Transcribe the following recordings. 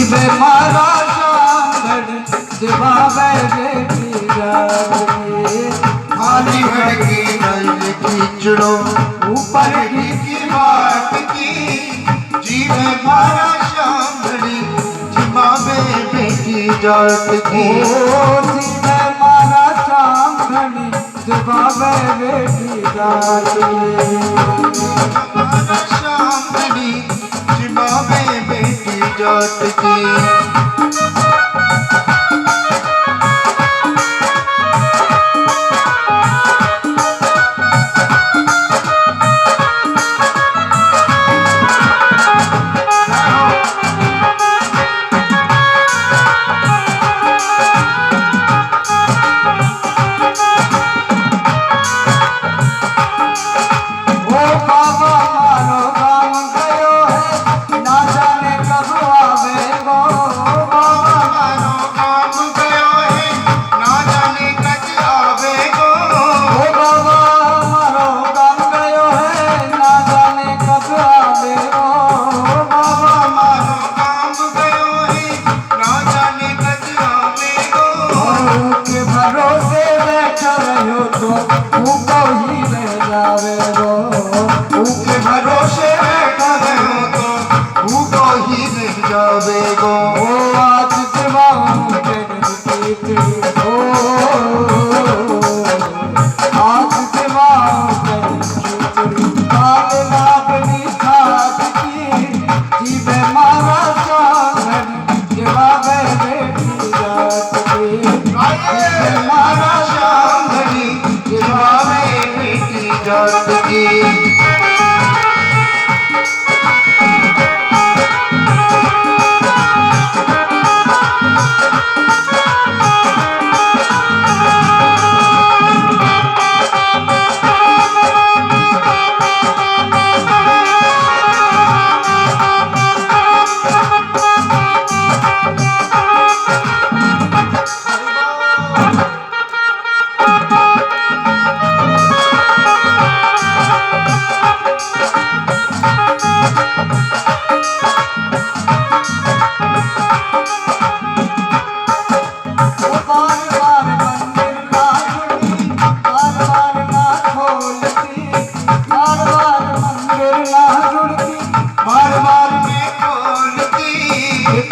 जीवे मारा शांगड़ जवाबे बेटी जागे खाली हड़की नल कीचड़ो ऊपर की बात की जीवे मारा शांगड़ी जवाबे बेटी जात की जीवे मारा शांगड़ जवाबे बेटी जागे मारा शांगड़ी जवाबे बेटी जात की भरोसे बैठा रहो तो भूखो ही रह जावेगो आज जवान के आज जवान अपनी साथ की जीवे मारा शांगड़ जवाबे बेटी जात की मारा शांगड़ी जवाबे बेटी जात की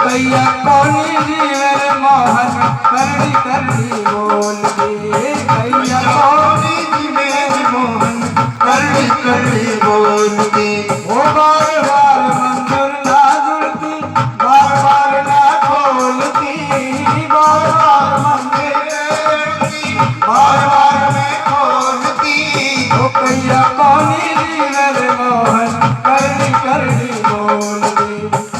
कैया कोनी जीवे मोहन करड़ी करड़ी बोलती कैया कोनी जीवे मोहन करड़ी करड़ी बोलती वो बार बार मंदिर ना जुड़ती बार बार ना खोलती बार बार मंदिर बार बार में खोलती वो कैया कोनी जीवे मोहन करड़ी करड़ी बोलती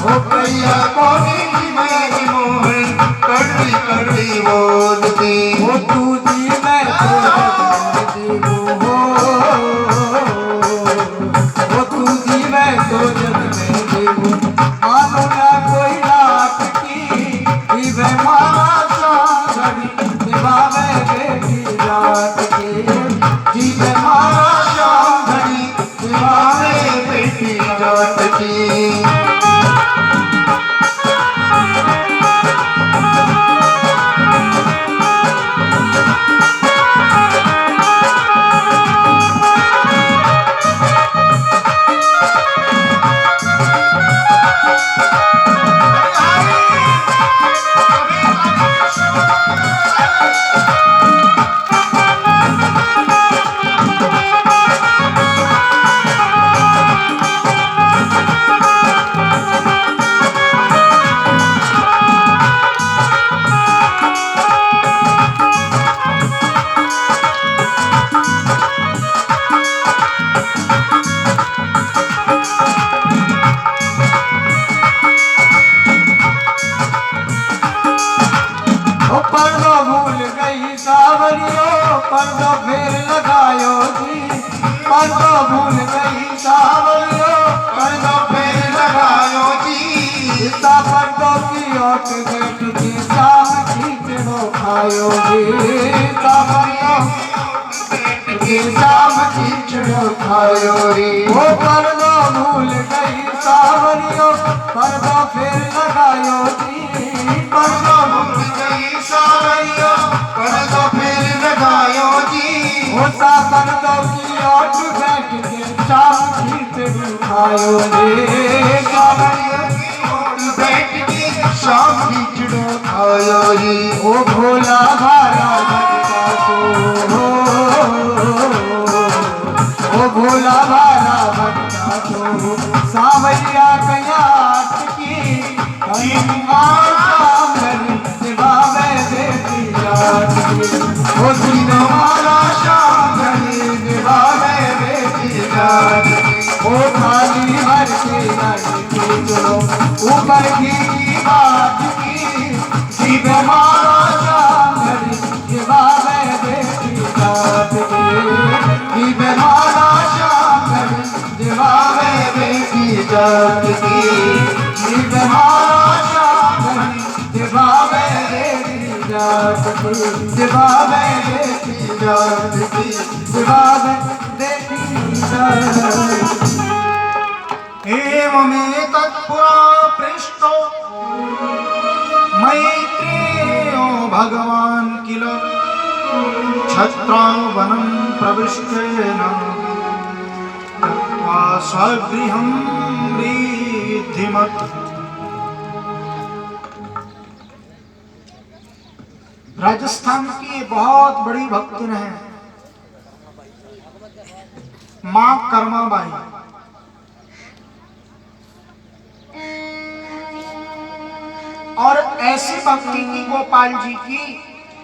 वो कैया कोनी जीवे मोहन करड़ी करड़ी बोलती वो तू जी मैं तो जीवू हो वो तू जी मैं तो जग में जीवू मानो ना कोई रात की जीवे मारा शांगड़ी जवाबे बेटी जात की जीवे मारा शांगड़ी जवाबे बेटी जात की पर्दो भूल गई सावरियो पर्दो फिर लगायो जी पर्दो भूल गई सावरियो पर्दो फिर लगायो जी इतना पर्दो की ओट गेट जी शाम खींचड़ो खायो जी इतना पर्दो की शाम खींचड़ो खायो रे वो पर्दो भूल गई सावरियो पर्दो फिर लगायो जी लगायो रे कांवरिया बैठ के शाम खिचड़ो खायो रे। ओ भोला भाला भटका तो ओ भोला भाला भटका तो सांवरिया कयाट की दिवावे देती जात की ओ हमारा शाम घड़ी निभावे बेटी जात की। ओ खाली भर के लड़की चलो ऊपर की बात की जीव मारा शाम घड़ी दिवावे देती जात की जीव मारा शाम घड़ी दिवावे बेटी जात की। जीव मारा शाम घड़ी दिवावे देती जात की दिवावे देती जात की दिवावे देती जात की। एवमेतत्पुरा पृष्टो मैत्रेयो भगवान् किल छत्रावनं प्रविष्टेन गत्वा स्वगृहं वृद्धिमत्। राजस्थान की बहुत बड़ी भक्तिन है मां कर्माबाई। और ऐसी भक्ति की गोपाल जी की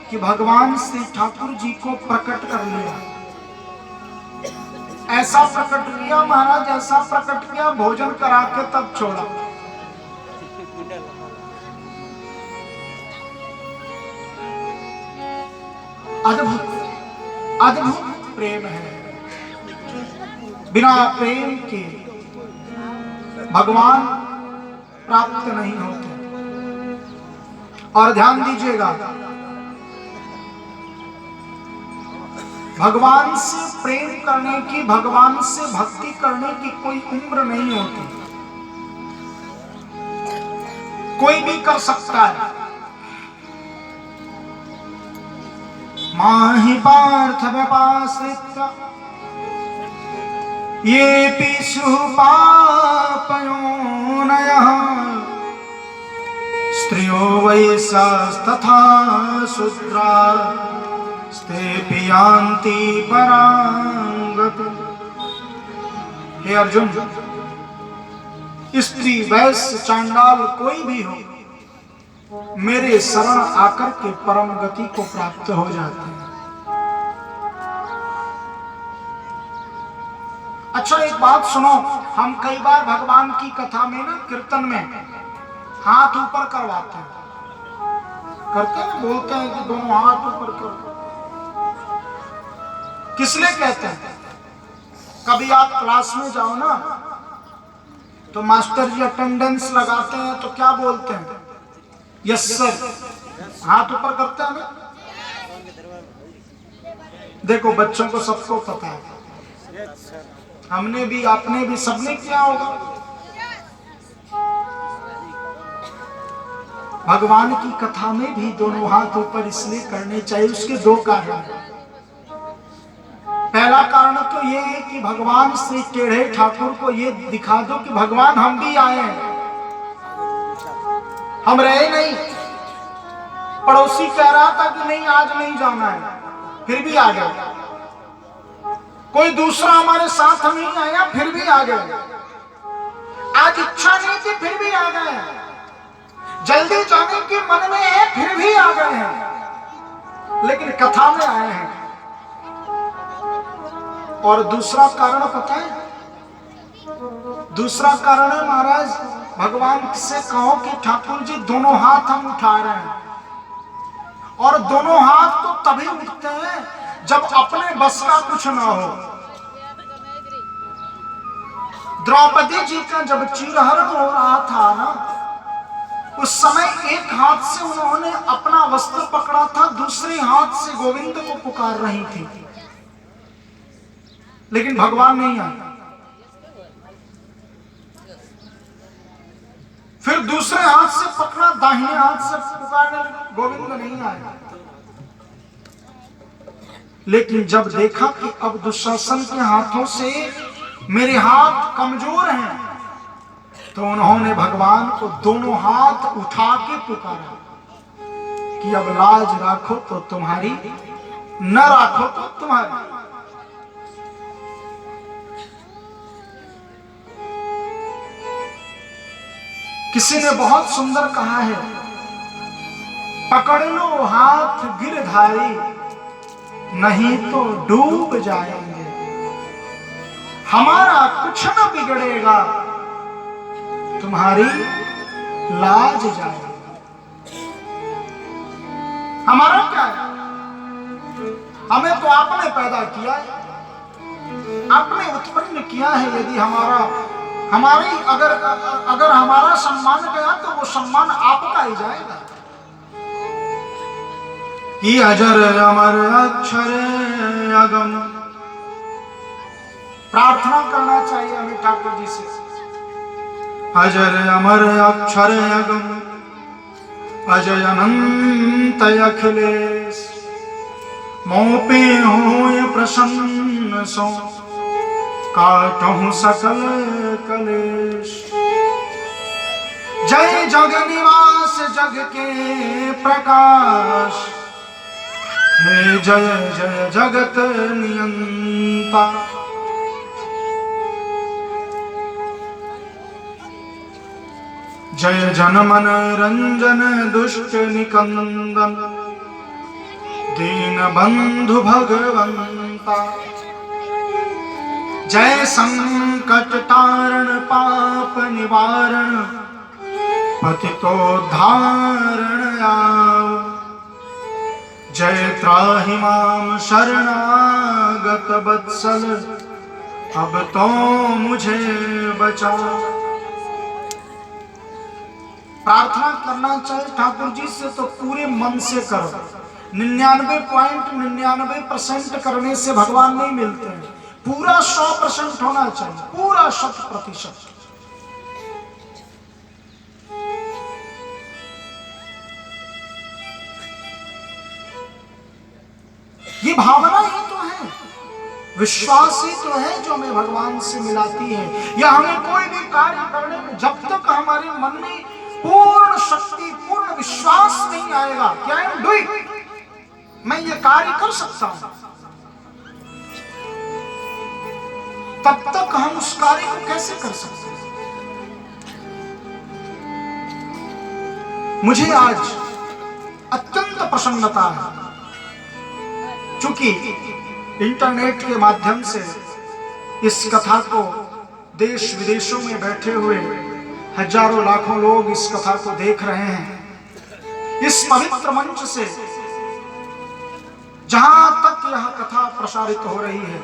कि भगवान श्री ठाकुर जी को प्रकट कर लिया। ऐसा प्रकट किया महाराज, ऐसा प्रकट किया भोजन करा के तब छोड़ा। अद्भुत अद्भुत प्रेम है। बिना प्रेम के भगवान प्राप्त नहीं होते। और ध्यान दीजिएगा, भगवान से प्रेम करने की, भगवान से भक्ति करने की कोई उम्र नहीं होती। कोई भी कर सकता है। माहि पार्थ व्यपाश्रित्य ये पिशु पापयोनयः स्त्रियो वैश्यास्तथा शूद्रा स्तेऽपि यान्ति परां गतिम्। हे अर्जुन, स्त्री वैश्य चांडाल कोई भी हो, मेरे शरण आकर के परम गति को प्राप्त हो जाते हैं। अच्छा एक बात सुनो, हम कई बार भगवान की कथा में ना, कीर्तन में हाथ ऊपर करवाते हैं, करते हैं, बोलते हैं कि दोनों हाथ ऊपर करो। किस लिए कहते हैं? कभी आप क्लास में जाओ ना, तो मास्टर जी अटेंडेंस लगाते हैं तो क्या बोलते हैं? Yes sir. हाथ ऊपर करते हैं ना। देखो बच्चों को सबको पता है, हमने भी, आपने भी, सबने किया होगा। भगवान की कथा में भी दोनों हाथ ऊपर इसलिए करने चाहिए, उसके दो कारण हैं। पहला कारण तो ये है कि भगवान श्री टेढ़े ठाकुर को ये दिखा दो कि भगवान हम भी आए हैं, हम रहे नहीं। पड़ोसी कह रहा था कि नहीं आज नहीं जाना है, फिर भी आ गए। कोई दूसरा हमारे साथ नहीं आया, फिर भी आ गए। आज इच्छा नहीं थी, फिर भी आ गए। जल्दी जाने के मन में है, फिर भी आ गए हैं, लेकिन कथा में आए हैं। और दूसरा कारण पता है? दूसरा कारण है महाराज, भगवान से कहो कि ठाकुर जी दोनों हाथ हम उठा रहे हैं, और दोनों हाथ तो तभी उठते हैं जब अपने बस का कुछ ना हो। द्रौपदी जी का जब चीरहरण हो रहा था ना, उस समय एक हाथ से उन्होंने अपना वस्त्र पकड़ा था, दूसरे हाथ से गोविंद को पुकार रही थी, लेकिन भगवान नहीं आए। फिर दूसरे हाथ से पकड़ा, दाहिने हाथ से पुकारने, गोविंद नहीं आए। लेकिन जब देखा कि अब दुशासन के हाथों से मेरे हाथ कमजोर हैं। तो उन्होंने भगवान को दोनों हाथ उठा के पुकारा कि अब लाज राखो तो तुम्हारी, न राखो तो तुम्हारी। किसी ने बहुत सुंदर कहा है, पकड़ लो हाथ गिरधारी, नहीं तो डूब जाएंगे। हमारा कुछ न बिगड़ेगा, तुम्हारी लाज जाएगी। हमारा क्या है? हमें तो आपने पैदा किया है, आपने उत्पन्न किया है। यदि हमारी अगर हमारा सम्मान गया तो वो सम्मान आपका ही जाएगा। कि अजर अमर अक्षर अगम, प्रार्थना करना चाहिए हमें ठाकुर जी से। अजर अमर अक्षर अगम, अजय अनंत अखिलेश, मोपे होय प्रसन्न सो, काटहु सकल कलेश। जय जग निवास जग के प्रकाश, हे जय जय जगत नियंता। जय जन मन रंजन दुष्ट निकंदन, दीन बंधु भगवंता। जय संकट तारण पाप निवारण, पतितोद्धारण आओ। जय त्राहि माम शरणागत वत्सल, अब तो मुझे बचा। प्रार्थना करना चाहिए ठाकुर जी से तो पूरे मन से करो। 99.99% करने से भगवान नहीं मिलते हैं, पूरा 100% होना चाहिए, पूरा 100%। ये भावना ही तो है, विश्वास ही तो है जो हमें भगवान से मिलाती है। या हमें कोई भी कार्य करने में जब तक हमारे मन में पूर्ण शक्ति, पूर्ण विश्वास नहीं आएगा कि आई एम डूइंग, मैं ये कार्य कर सकता हूं, तब तक हम उस कार्य को कैसे कर सकते हैं। मुझे आज अत्यंत प्रसन्नता है, चूंकि इंटरनेट के माध्यम से इस कथा को देश विदेशों में बैठे हुए हजारों लाखों लोग इस कथा को देख रहे हैं। इस पवित्र मंच से जहां तक यह कथा प्रसारित हो रही है,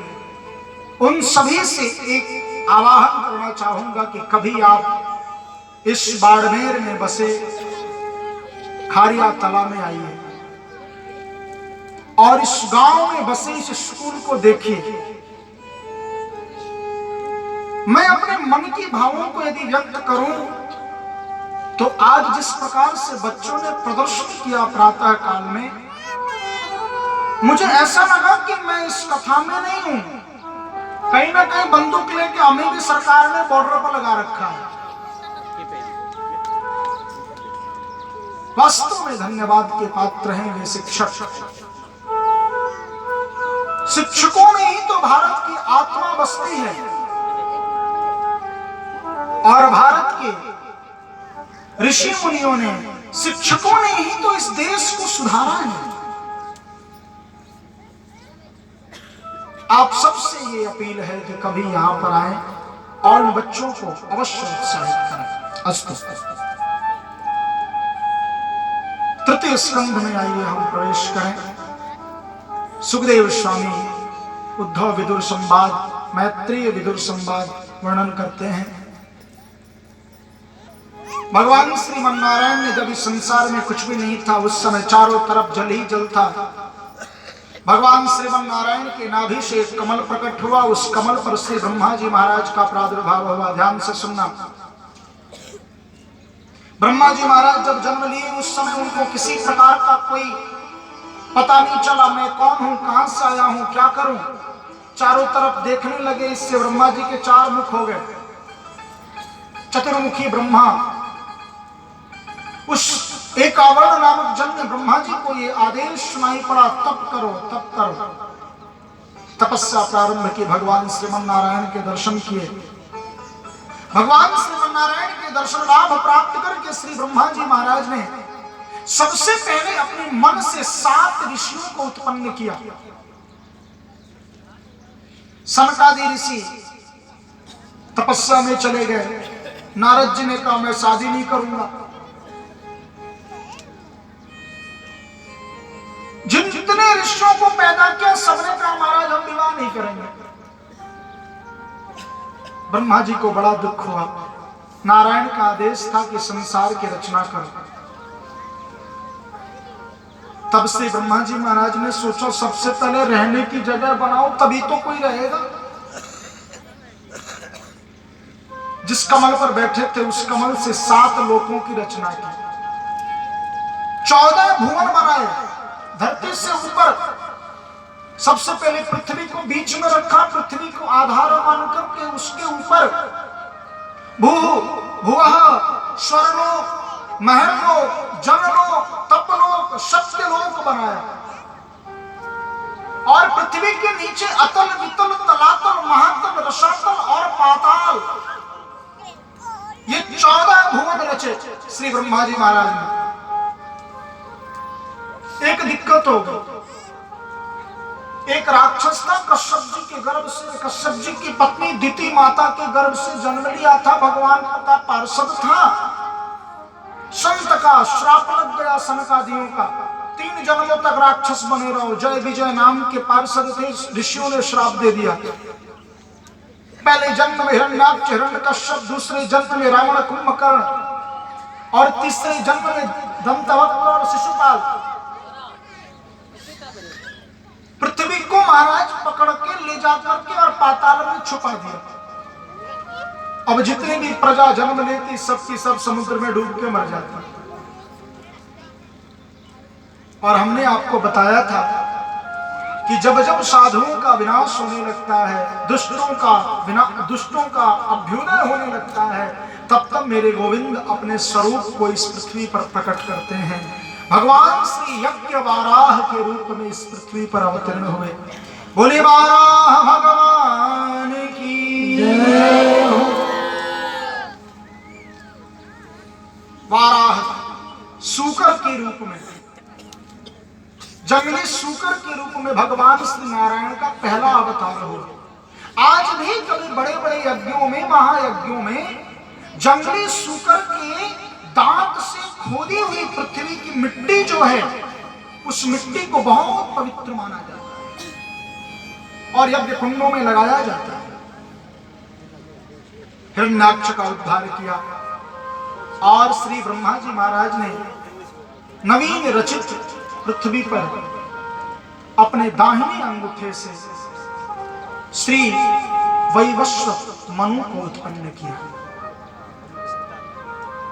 उन सभी से एक आवाहन करना चाहूंगा कि कभी आप इस बाड़मेर में बसे खारिया तला में आइए और इस गांव में बसे इस स्कूल को देखिए। मैं अपने मन की भावों को यदि व्यक्त करूं तो आज जिस प्रकार से बच्चों ने प्रदर्शन किया प्रातः काल में, मुझे ऐसा लगा कि मैं इस कथा में नहीं हूं। कहीं ना कहीं बंदूक लेके हमें भी सरकार ने बॉर्डर पर लगा रखा है। वास्तव में धन्यवाद के पात्र हैं वे शिक्षक। शिक्षकों में ही तो भारत की आत्मा बसती है और भारत के ऋषि मुनियों ने, शिक्षकों ने ही तो इस देश को सुधारा है। आप सबसे ये अपील है कि कभी यहां पर आए और इन बच्चों को अवश्य उत्साहित करें। अस्तु। तृतीय स्कंध में आइए हम प्रवेश करें। सुखदेव स्वामी उद्धव विदुर संवाद, मैत्रेय विदुर संवाद वर्णन करते हैं। भगवान श्रीमन्नारायण ने जब इस संसार में कुछ भी नहीं था, उस समय चारों तरफ जल ही जल था। भगवान श्रीमन्नारायण के नाभि से एक कमल प्रकट हुआ, उस कमल पर श्री ब्रह्मा जी महाराज का प्रादुर्भाव हुआ। ध्यान से सुनना। ब्रह्मा जी महाराज जब जन्म लिए उस समय उनको किसी प्रकार का कोई पता नहीं चला, मैं कौन हूं, कहां से आया हूं, क्या करूं। चारों तरफ देखने लगे, इससे ब्रह्मा जी के 4 मुख हो गए। चतुर्मुखी ब्रह्मा, उस एकावर्ण नामक जन ने ब्रह्मा जी को ये आदेश सुनाई पड़ा, तप करो तप करो। तपस्या प्रारंभ की, भगवान श्रीमन नारायण के दर्शन किए। भगवान श्रीमन नारायण के दर्शन लाभ प्राप्त करके श्री ब्रह्मा जी महाराज ने सबसे पहले अपने मन से 7 ऋषियों को उत्पन्न किया। सनकादि ऋषि तपस्या में चले गए। नारद जी ने कहा मैं शादी नहीं करूंगा। जितने ऋषियों को पैदा किया सबने कहा महाराज हम विवाह नहीं करेंगे। ब्रह्मा जी को बड़ा दुख हुआ। नारायण का आदेश था कि संसार की रचना करो। तब से ब्रह्मा जी महाराज ने सोचा सबसे पहले रहने की जगह बनाओ, तभी तो कोई रहेगा। जिस कमल पर बैठे थे उस कमल से 7 लोकों की रचना की, 14 भुवन बनाए। धरती से ऊपर सबसे पहले पृथ्वी को बीच में रखा, पृथ्वी को आधार मानकर के उसके ऊपर भू भुवः स्वर्लोक, महलोक, जनलोक, तपलोक, सत्यलोक बनाया। और पृथ्वी के नीचे अतल, वितल, तलातल, महातल, रसातल और पाताल, ये 14 भुवन रचे श्री ब्रह्मा जी महाराज ने। एक दिक्कत हो गई। एक राक्षस था, कश्यप जी के गर्भ से, कश्यप जी की पत्नी दिति माता के गर्भ से जन्म लिया था। भगवान का पार्षद था। संत का श्राप लग गया, सनकादियों का। 3 जन्मों तक राक्षस बने रहो। जय विजय नाम के पार्षद थे, ऋषियों ने श्राप दे दिया। पहले जन्म में हिरण्याक्ष हिरण्यकश्यप, दूसरे जन्म में रावण कुंभकर्ण और तीसरे जन्म में दंतवक्र और शिशुपाल। पृथ्वी को महाराज पकड़ के ले जाकर के और पाताल में छुपा दिया। अब जितनी भी प्रजा जन्म लेती सबकी सब समुद्र में डूब के मर जाती। और हमने आपको बताया था कि जब जब साधुओं का विनाश होने लगता है, दुष्टों का अभ्युदय होने लगता है, तब तब मेरे गोविंद अपने स्वरूप को इस पृथ्वी पर प्रकट करते हैं। भगवान श्री यज्ञ वाराह के रूप में इस पृथ्वी पर अवतीर्ण हुए। बोले वाराह भगवान की जय हो। वाराह सूकर के रूप में, जंगली सूकर के रूप में भगवान श्री नारायण का पहला अवतार हुआ। आज भी कभी बड़े बड़े यज्ञों में, महायज्ञों में जंगली सूकर के दांत से खोदी हुई पृथ्वी की मिट्टी जो है, उस मिट्टी को बहुत पवित्र माना जाता है और यज्ञ कुंडों में लगाया जाता है। हिरण्याक्ष का उद्धार किया और श्री ब्रह्मा जी महाराज ने नवीन रचित पृथ्वी पर अपने दाहिने अंगूठे से श्री वैवस्वत मनु को उत्पन्न किया।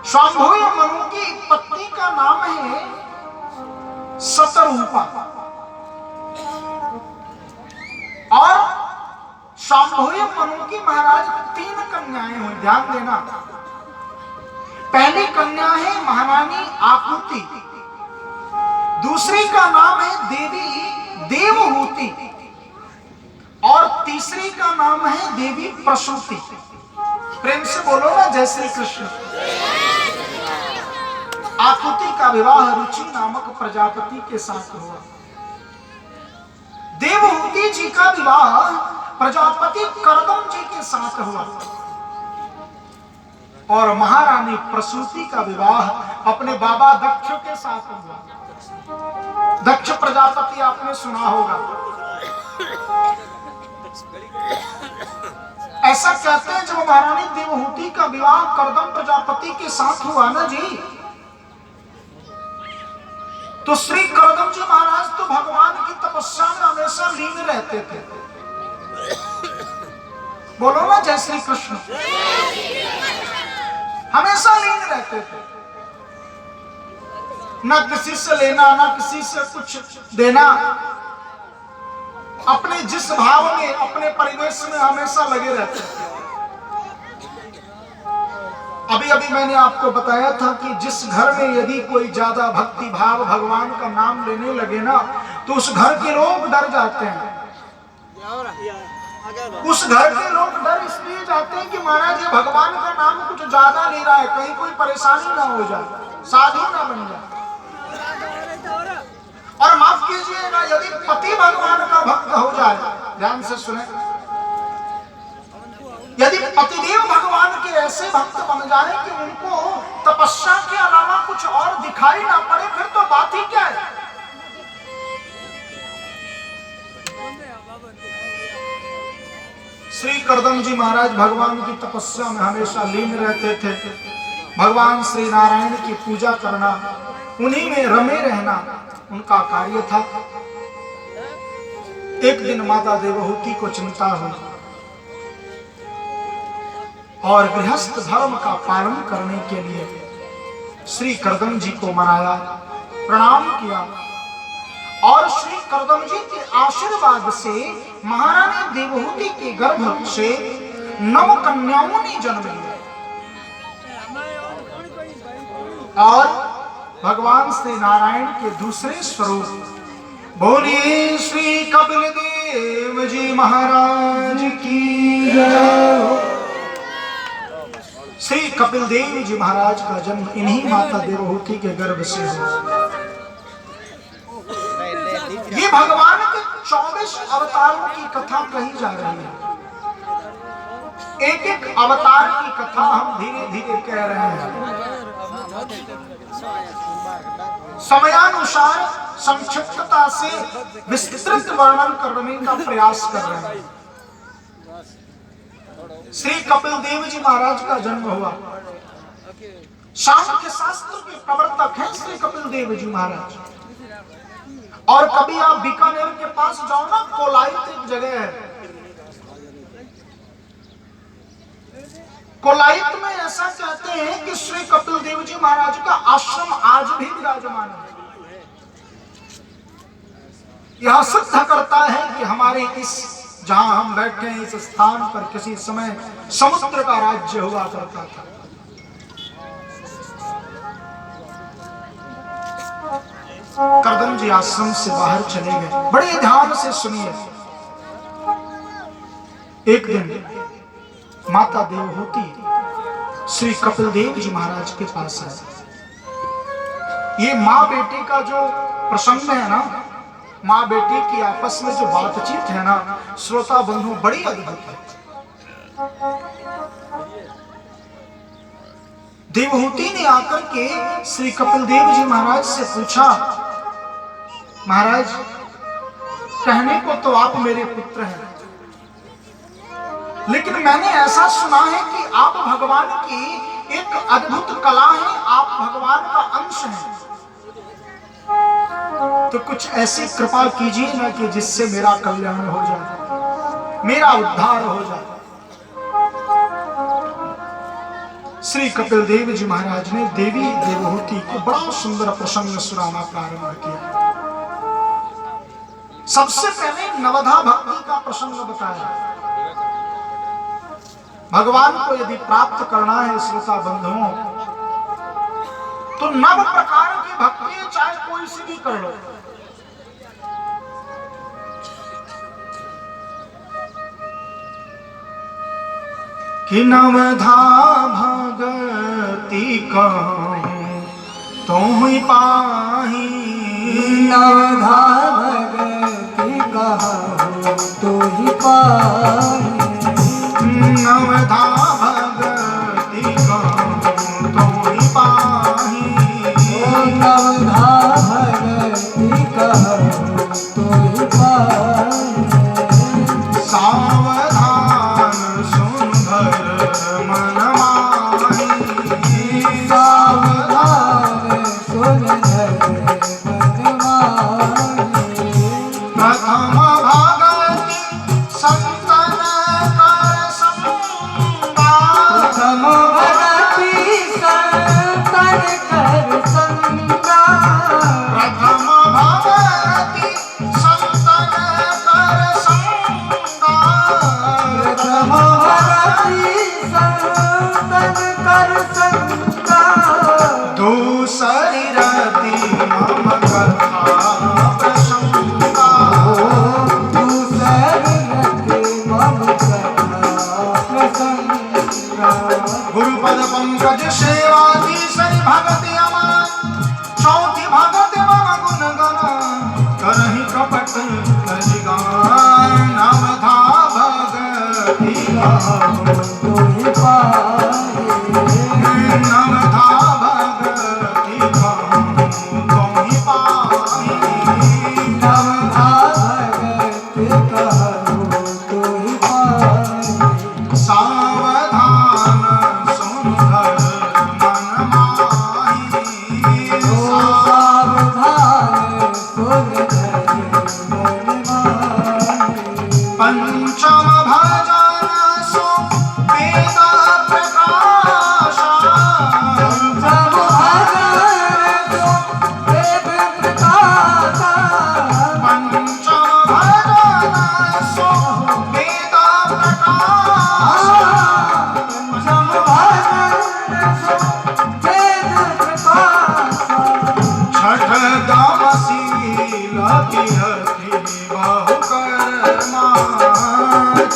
शांभवी मनु की पत्नी का नाम है शतरूपा और शांभवी मनु की महाराज 3 कन्याएं हुई। ध्यान देना, पहली कन्या है महारानी आकुति, दूसरी का नाम है देवी देवहूति और तीसरी का नाम है देवी प्रसूति। प्रेम से बोलो ना जय श्री कृष्ण। आकुति का विवाह रुचि नामक प्रजापति के साथ हुआ। देवहूति जी का विवाह प्रजापति करदम जी के साथ हुआ और महारानी प्रसूति का विवाह अपने बाबा दक्ष के साथ हुआ। दक्ष प्रजापति आपने सुना होगा। ऐसा कहते हैं जब महारानी देवहूति का विवाह करदम प्रजापति के साथ हुआ ना जी, तो श्री करदम जी महाराज तो भगवान की तपस्या में हमेशा लीन रहते थे। बोलो ना जय श्री कृष्ण। हमेशा लीन रहते थे, ना किसी से लेना ना किसी से कुछ देना। अपने जिस भाव में, अपने परिवेश में हमेशा लगे रहते हैं। अभी अभी मैंने आपको बताया था कि जिस घर में यदि कोई ज्यादा भक्ति भाव भगवान का नाम लेने लगे ना, तो उस घर के लोग डर जाते हैं। उस घर के लोग डर इसलिए जाते हैं कि महाराज ये भगवान का नाम कुछ ज्यादा ले रहा है, कहीं कोई परेशानी ना हो जाए, साधु ना बन जाए। और माफ कीजिएगा, यदि पति भगवान का भक्त हो जाए, ध्यान से सुने, यदि पतिदेव भगवान के ऐसे भक्त बन जाए कि उनको तपस्या के अलावा कुछ और दिखाई ना पड़े, फिर तो बात ही क्या है। श्री करदम जी महाराज भगवान की तपस्या में हमेशा लीन रहते थे। भगवान श्री नारायण की पूजा करना, उन्हीं में रमे रहना उनका कार्य था। एक दिन माता देवहूति को चिंता हुई और गृहस्थ धर्म का पालन करने के लिए श्री करदम जी को मनाया, प्रणाम किया और श्री करदम जी के आशीर्वाद से महारानी देवहूति के गर्भ से 9 कन्याओं ने जन्म लिया और भगवान श्री नारायण के दूसरे स्वरूप बोलिए श्री कपिल देव जी महाराज की जय। श्री कपिल देव जी महाराज का जन्म इन्हीं माता देवहूति के गर्भ से हुआ। ये भगवान के 24 अवतारों की कथा कही जा रही है। एक एक अवतार की कथा हम धीरे धीरे कह रहे हैं, समयानुसार संक्षिप्तता से विस्तृत वर्णन करने का प्रयास कर रहे हैं। श्री कपिल देव जी महाराज का जन्म हुआ। सांख्य शास्त्र के प्रवर्तक हैं श्री कपिल देव जी महाराज। और कभी आप बीकानेर के पास जाओ ना, कोलायत एक जगह है, कोलायत में ऐसा कहते हैं कि श्री कपिल देव जी महाराज का आश्रम आज भी विराजमान है। यह सिद्ध करता है कि हमारे इस जहां हम बैठे हैं इस स्थान पर किसी समय समुद्र का राज्य हुआ करता था। करदम जी आश्रम से बाहर चले गए। बड़े ध्यान से सुनिए। एक दिन माता देवहूति श्री कपिल देव जी महाराज के पास है। ये माँ बेटे का जो प्रसंग है ना, माँ बेटे की आपस में जो बातचीत है ना, श्रोता बंधु, बड़ी अद्भुत है। देवहूति ने आकर के श्री कपिल देव जी महाराज से पूछा, महाराज कहने को तो आप मेरे पुत्र हैं, लेकिन मैंने ऐसा सुना है कि आप भगवान की एक अद्भुत कला है, आप भगवान का अंश हैं, तो कुछ ऐसी कृपा कीजिए ना कि जिससे मेरा कल्याण हो जाए, मेरा उद्धार हो जाए। श्री कपिल देव जी महाराज ने देवी देवहूति को बड़ा सुंदर प्रसंग सुनाना प्रारंभ किया। सबसे पहले नवधा भक्ति का प्रसंग बताया। भगवान को यदि प्राप्त करना है श्रोता बंधुओं, तो 9 प्रकार की भक्ति चाहे कोई सी भी कर लो। कि नवधा भगति कहूं तो ही पाही, नवधा भगति कहूं तो ही पाही, नवधा भगति कहूं तो ही पाही, नवधा भगति कहूं तो ही पाही। सावधान सुंदर मन माही, सावधान सुंदर मन माही। प्रथम भगति संतन कर संगा, प्रथम भगति संतन कर संगा, प्रथम भगति संतन कर रति रति मम कथा प्रसंगा गुरुपद पंकज सेवा तीसरी भगति अमान चौथी भगति मम गुण गना करहि कपट तजिगान नवधा भगति नवधा भगति तुहि पाहि सावधान सुन घर मन माहि पंचम भजन सो वेद प्रकाश पंचम भजन सो वेद प्रकाश छठ दामशील तिहति बहु कर्मा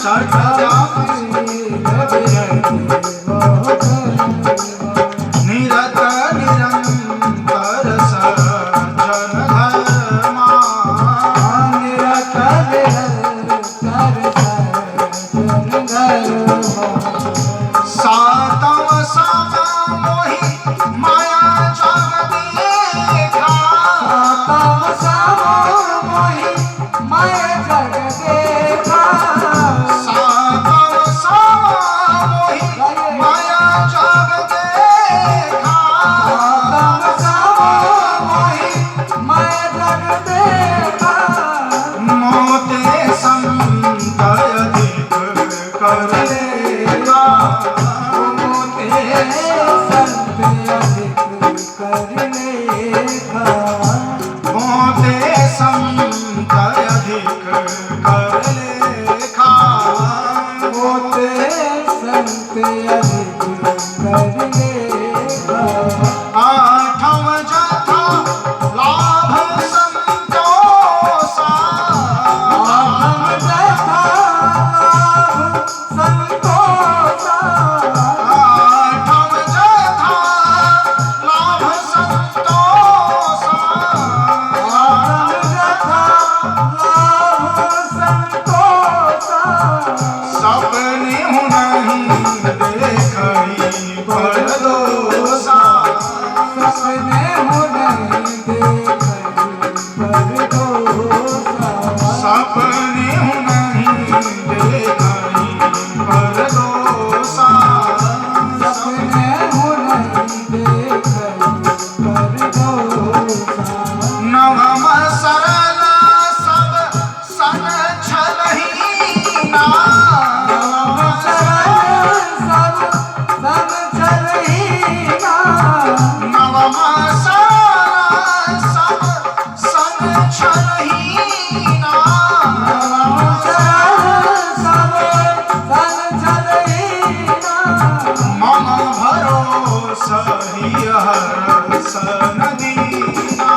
छठ निरत निरंतर सज्जन धर्मा सातम सम मोहि माया जग देखा सातम सम मोहि माया जग देखा मोते संत अधिक कर लेगा मोते संत अधिक कर लेखा आठम जथा लाभ संतोषा आठम जथा लाभ संतोषा सपने नहीं देखई परदोषा सपने नहीं देखई परदोषा नवम सरल सब सन छलही ना नवम सरल सब सन छलही ना मम भरोसा ही हर सन दीना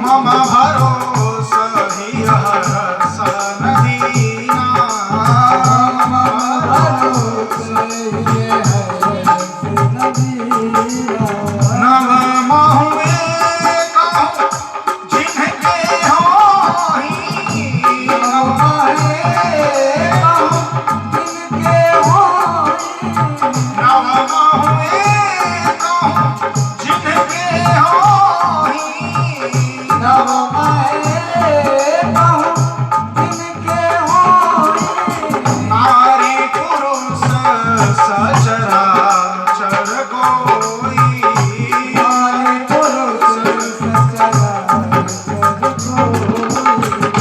मम भरोसा ही हर सन दीना नव महुए कहूँ जिनके होही नव महुए कहूँ जिनके होही नारी पुरुष सचराचर कोई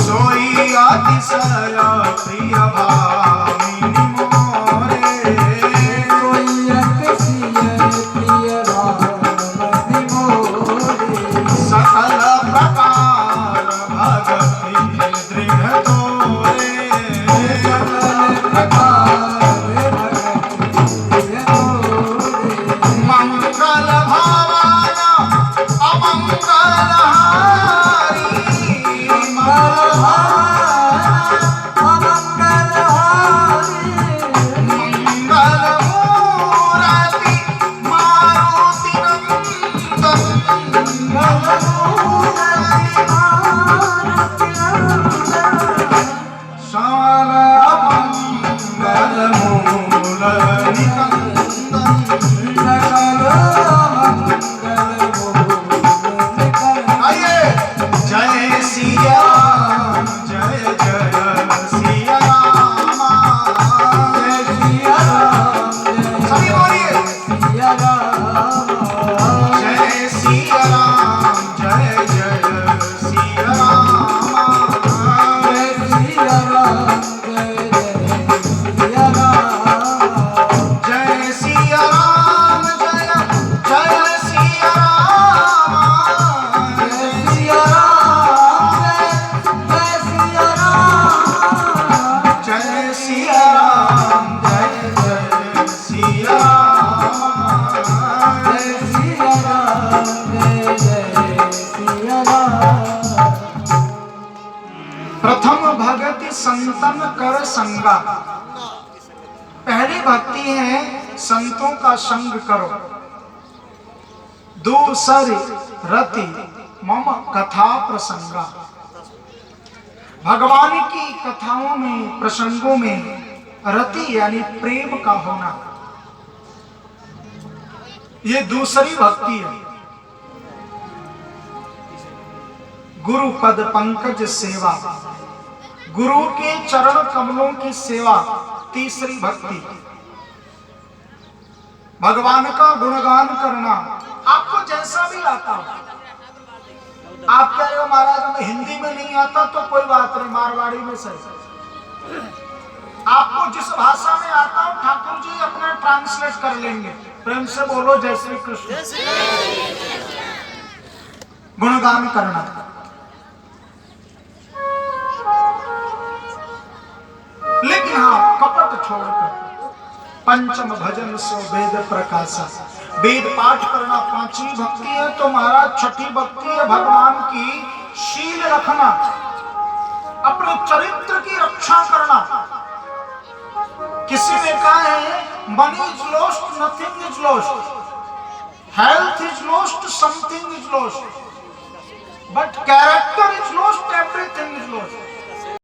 सोई अतिशय प्रिय भामिनी मोरे सकल प्रकार भगति दृढ़ तोरे संतों का संग करो। दूसरी रति मम कथा प्रसंगा। भगवान की कथाओं में, प्रसंगों में रति यानी प्रेम का होना, ये दूसरी भक्ति है। गुरु पद पंकज सेवा, गुरु के चरण कमलों की सेवा, तीसरी भक्ति। भगवान का गुणगान करना, आपको जैसा भी आता हो। आप कह रहे हो महाराज हमें हिंदी में नहीं आता, तो कोई बात नहीं, मारवाड़ी में सही। आपको जिस भाषा में आता हो ठाकुर जी अपना ट्रांसलेट कर लेंगे। प्रेम से बोलो जय श्री कृष्ण। गुणगान करना, लेकिन हाँ कपट छोड़कर। पंचम भजन सो वेद प्रकाशा, वेद पाठ करना पांचवी भक्ति है। तो महाराज छठी भक्ति है भगवान की शील रखना, अपने चरित्र की रक्षा करना। किसी ने कहा है money is lost, nothing is lost, health is lost, something is lost, but character is lost, everything is lost.